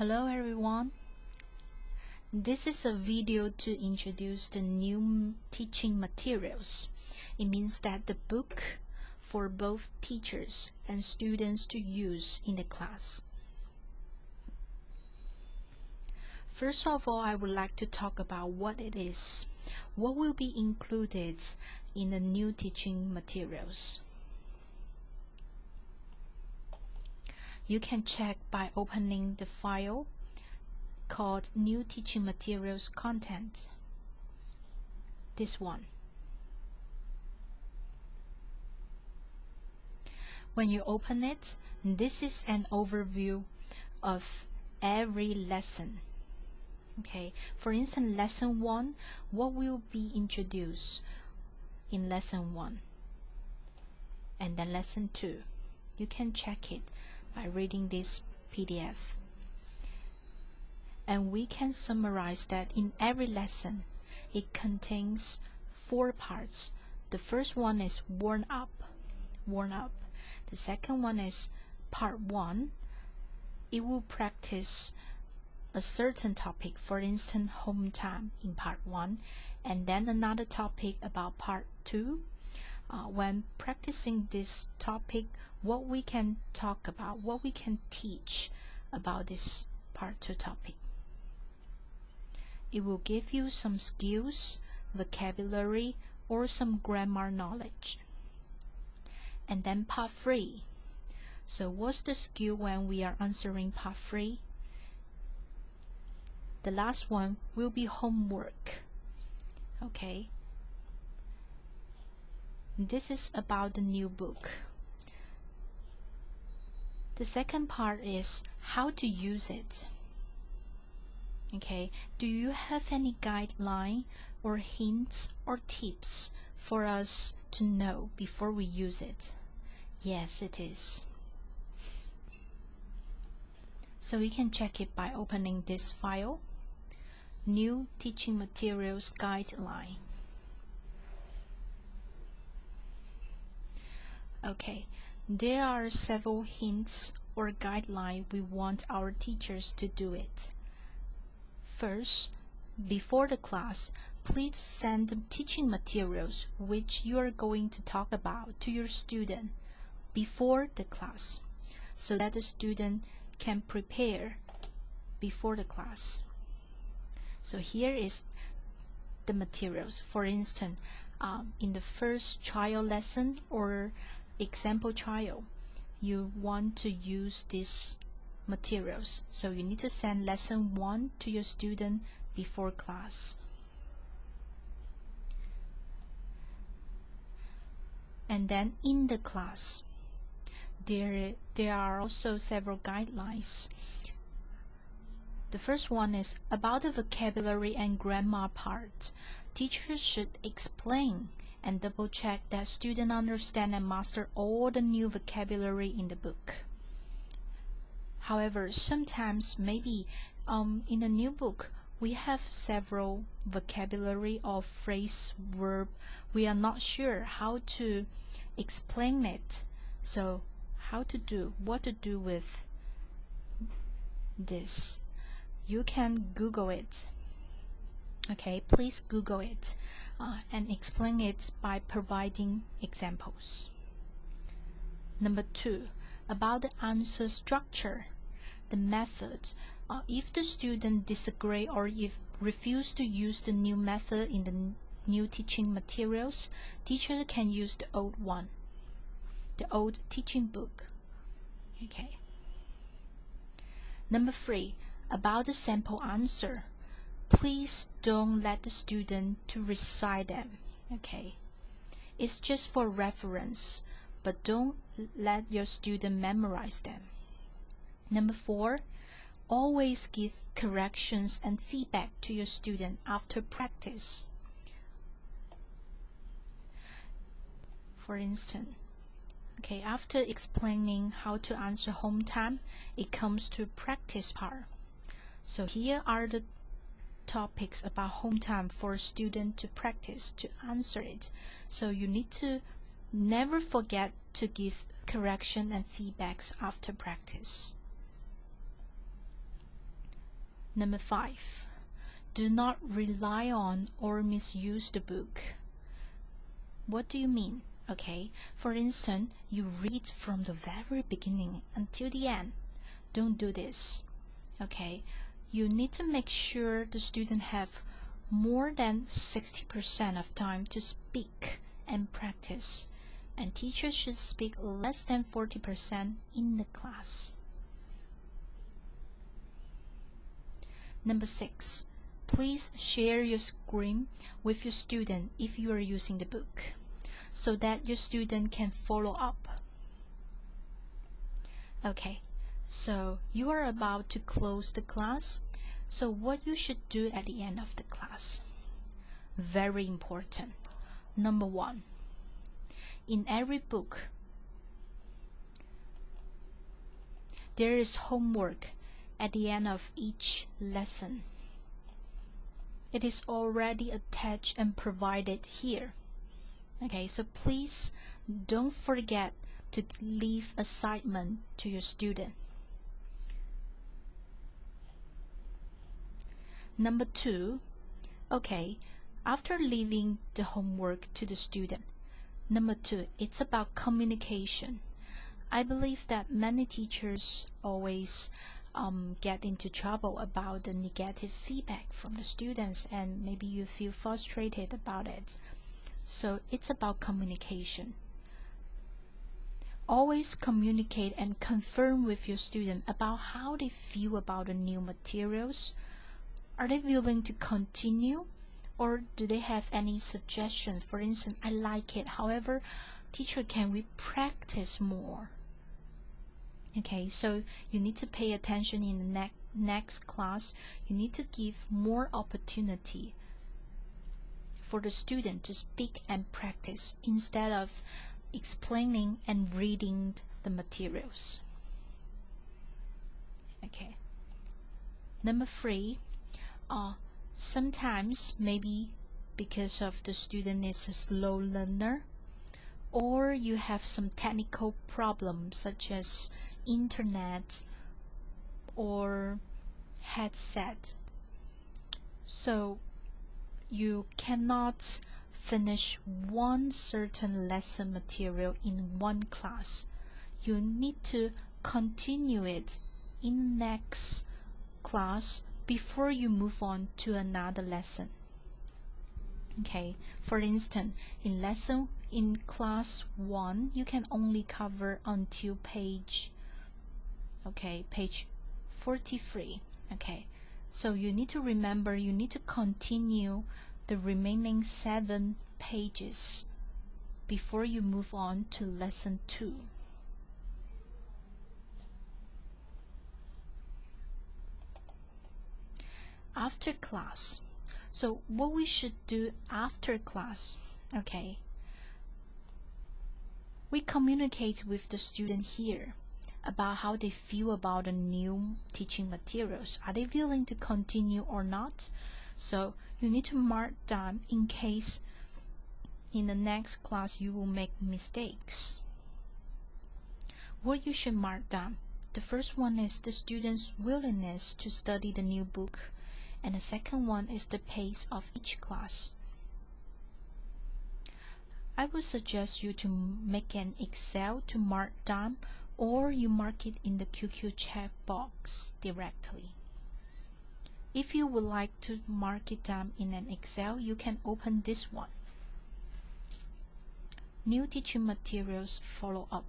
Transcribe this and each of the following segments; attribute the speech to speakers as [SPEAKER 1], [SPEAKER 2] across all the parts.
[SPEAKER 1] Hello everyone. This is a video to introduce the new teaching materials. It means that the book for both teachers and students to use in the class. First of all, I would like to talk about what it is. What will be included in the new teaching materials? You can check by opening the file called New Teaching Materials Content. This one. When you open it, this is an overview of every lesson. Okay, for instance, lesson 1, what will be introduced in lesson 1? And then lesson 2. You can check it by reading this PDF. And we can summarize that in every lesson, it contains 4 parts. The first one is warm up. The second one is part 1. It will practice a certain topic, for instance, home time in part 1, and then another topic about part 2. When practicing this topic, what we can talk about, what we can teach about this part 2 topic. It will give you some skills, vocabulary, or some grammar knowledge. And then part 3. So what's the skill when we are answering part 3? The last one will be homework. Okay. This is about the new book. The second part is how to use it. Okay, do you have any guideline or hints or tips for us to know before we use it? Yes, it is. So you can check it by opening this file, New Teaching Materials Guideline. Okay, there are several hints or guidelines we want our teachers to do it. First, before the class, please send the teaching materials which you are going to talk about to your student before the class, so that the student can prepare before the class. So here is the materials. For instance, in the first trial lesson or example trial, you want to use these materials, so you need to send lesson 1 to your student before class. And then in the class, there are also several guidelines. The first one is about the vocabulary and grammar part. Teachers should explain and double check that students understand and master all the new vocabulary in the book. However, sometimes maybe in the new book we have several vocabulary or phrase verb. We are not sure how to explain it. So what to do with this? You can Google it. Okay, please Google it and explain it by providing examples. Number 2, about the answer structure, the method. If the student disagree or if refuse to use the new method in the new teaching materials, teacher can use the old one, the old teaching book. Okay. Number 3, about the sample answer. Please don't let the student to recite them. Okay. It's just for reference, but don't let your student memorize them. Number 4, always give corrections and feedback to your student after practice. For instance, okay, after explaining how to answer home time, it comes to practice part. So here are the topics about home time for a student to practice to answer it. So you need to never forget to give correction and feedbacks after practice. Number 5. Do not rely on or misuse the book. What do you mean? Okay, for instance, you read from the very beginning until the end. Don't do this. Okay, you need to make sure the student have more than 60% of time to speak and practice, and teachers should speak less than 40% in the class. Number 6. Please share your screen with your student if you are using the book, so that your student can follow up. Okay, so you are about to close the class. So what you should do at the end of the class? Very important. Number 1. In every book, there is homework at the end of each lesson. It is already attached and provided here. Okay, so please don't forget to leave assignment to your student. Number 2, okay, after leaving the homework to the student, number 2, it's about communication. I believe that many teachers always get into trouble about the negative feedback from the students, and maybe you feel frustrated about it. So it's about communication. Always communicate and confirm with your student about how they feel about the new materials. Are they willing to continue, or do they have any suggestion? For instance, I like it, however, teacher, can we practice more? Okay, so you need to pay attention in the next class. You need to give more opportunity for the student to speak and practice instead of explaining and reading the materials. Okay. Number 3, sometimes maybe because of the student is a slow learner, or you have some technical problems such as internet or headset, so you cannot finish one certain lesson material in one class. You need to continue it in next class before you move on to another lesson. Okay, for instance, in class 1, you can only cover until page 43. Okay, so you need to remember, you need to continue the remaining 7 pages before you move on to lesson 2. After class, so what we should do after class? Okay, we communicate with the student here about how they feel about the new teaching materials. Are they willing to continue or not? So you need to mark down in case in the next class you will make mistakes. What you should mark down? The first one is the student's willingness to study the new book, and the second one is the pace of each class. I would suggest you to make an Excel to mark down, or you mark it in the QQ chat box directly. If you would like to mark it down in an Excel, you can open this one. New teaching materials follow up.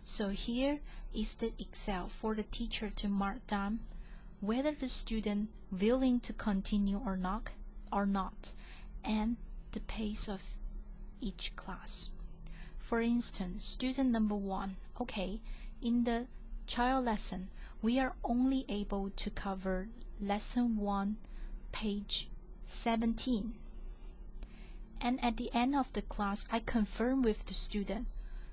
[SPEAKER 1] So here is the Excel for the teacher to mark down whether the student willing to continue or not, and the pace of each class. For instance, student number 1, okay, in the child lesson, we are only able to cover lesson 1, page 17. And at the end of the class, I confirm with the student,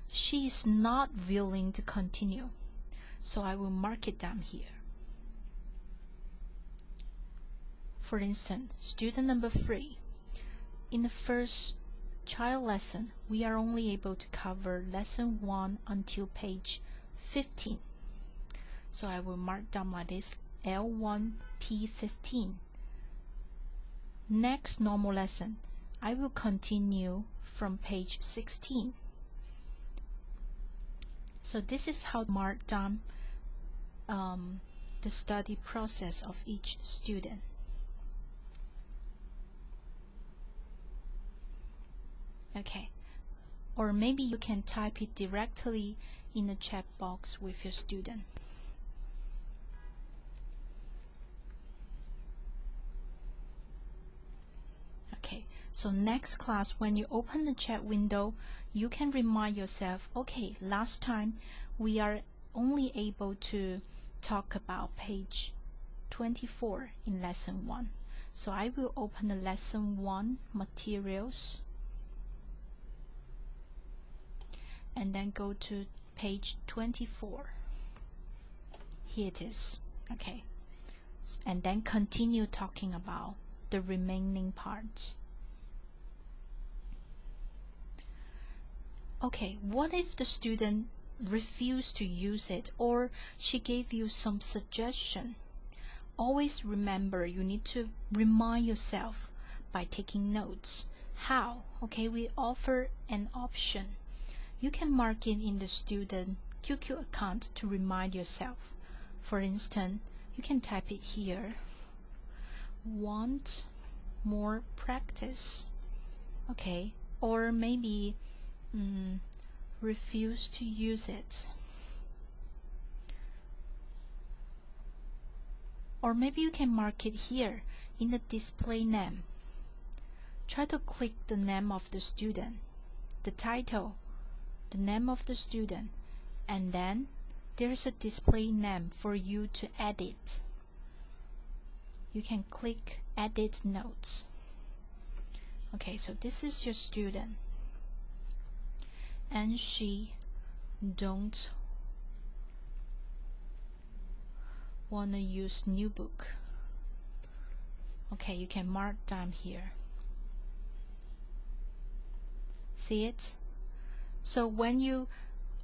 [SPEAKER 1] she is not willing to continue. So I will mark it down here. For instance, student number 3, in the first child lesson, we are only able to cover lesson 1 until page 15. So I will mark down like this, L1P15. Next normal lesson, I will continue from page 16. So this is how to mark down the study process of each student. Okay, or maybe you can type it directly in the chat box with your student. Okay, so next class, when you open the chat window, you can remind yourself, okay, last time we are only able to talk about page 24 in lesson 1. So I will open the lesson 1 materials and then go to page 24. Here it is. Okay, and then continue talking about the remaining parts. Okay, what if the student refused to use it, or she gave you some suggestion? Always remember, you need to remind yourself by taking notes. How? Okay, we offer an option. You can mark it in the student QQ account to remind yourself. For instance, you can type it here. Want more practice. Okay, or maybe refuse to use it. Or maybe you can mark it here in the display name. Try to click the name of the student, the title, the name of the student, and then there's a display name for you to edit. You can click Edit Notes. Okay, so this is your student, and she don't wanna use new book. Okay, you can mark down here. See it? So when you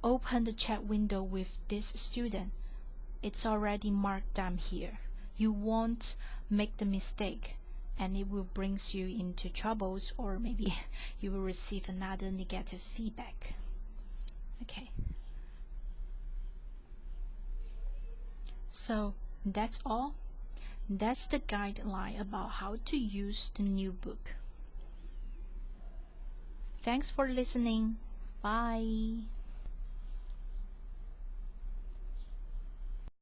[SPEAKER 1] open the chat window with this student, it's already marked down here. You won't make the mistake and it will bring you into troubles, or maybe you will receive another negative feedback. Okay. So that's all. That's the guideline about how to use the new book. Thanks for listening. Bye.